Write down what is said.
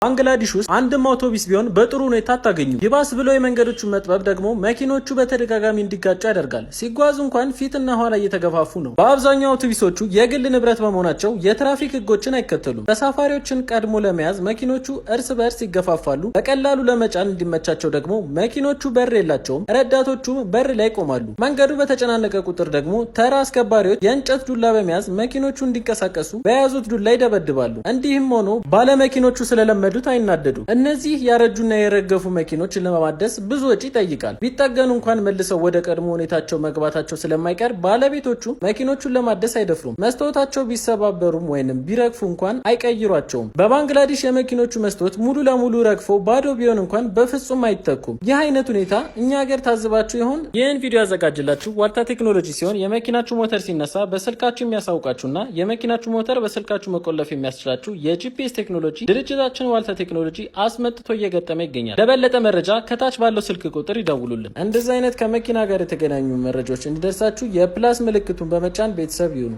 ባንግላዴሽ ውስጥ አንድም አውቶቡስ ቢሆን በጥሩ ሁኔታ አታገኙ። ይባስ ብሎ የመንገዶቹን መጥበብ ደግሞ መኪኖቹ በተደጋጋሚ እንዲጋጩ ያደርጋል። ሲጓዙ እንኳን ፊትና ኋላ እየተገፋፉ ነው። በአብዛኛው አውቶቡሶቹ የግል ንብረት በመሆናቸው የትራፊክ ህጎችን አይከተሉም። ተሳፋሪዎችን ቀድሞ ለመያዝ መኪኖቹ እርስ በእርስ ይገፋፋሉ። በቀላሉ ለመጫን እንዲመቻቸው ደግሞ መኪኖቹ በር የላቸውም። ረዳቶቹ በር ላይ ይቆማሉ። መንገዱ በተጨናነቀ ቁጥር ደግሞ ተራ አስከባሪዎች የእንጨት ዱላ በመያዝ መኪኖቹ እንዲንቀሳቀሱ በያዙት ዱላ ይደበድባሉ። እንዲህም ሆኖ ባለመኪኖቹ ስለለመዱት አይናደዱ። እነዚህ ያረጁና የረገፉ መኪኖችን ለማደስ ብዙ ወጪ ይጠይቃል። ቢጠገኑ እንኳን መልሰው ወደ ቀድሞ ሁኔታቸው መግባታቸው ስለማይቀር ባለቤቶቹ መኪኖቹን ለማደስ አይደፍሩም። መስታወታቸው ቢሰባበሩም ወይንም ቢረግፉ እንኳን አይቀይሯቸውም። በባንግላዴሽ የመኪኖቹ መስታወት ሙሉ ለሙሉ ረግፎ ባዶ ቢሆን እንኳን በፍጹም አይተኩም። ይህ አይነት ሁኔታ እኛ ሀገር ታዝባችሁ ይሆን? ይህን ቪዲዮ ያዘጋጅላችሁ ዋልታ ቴክኖሎጂ ሲሆን የመኪናችሁ ሞተር ሲነሳ በስልካችሁ የሚያሳውቃችሁና የመኪናችሁ ሞተር በስልካችሁ መቆለፍ የሚያስችላችሁ የጂፒኤስ ቴክኖሎጂ ድርጅታችን ዋልታ ቴክኖሎጂ አስመጥቶ እየገጠመ ይገኛል። ለበለጠ መረጃ ከታች ባለው ስልክ ቁጥር ይደውሉልን። እንደዚህ አይነት ከመኪና ጋር የተገናኙ መረጃዎች እንዲደርሳችሁ የፕላስ ምልክቱን በመጫን ቤተሰብ ይሁኑ።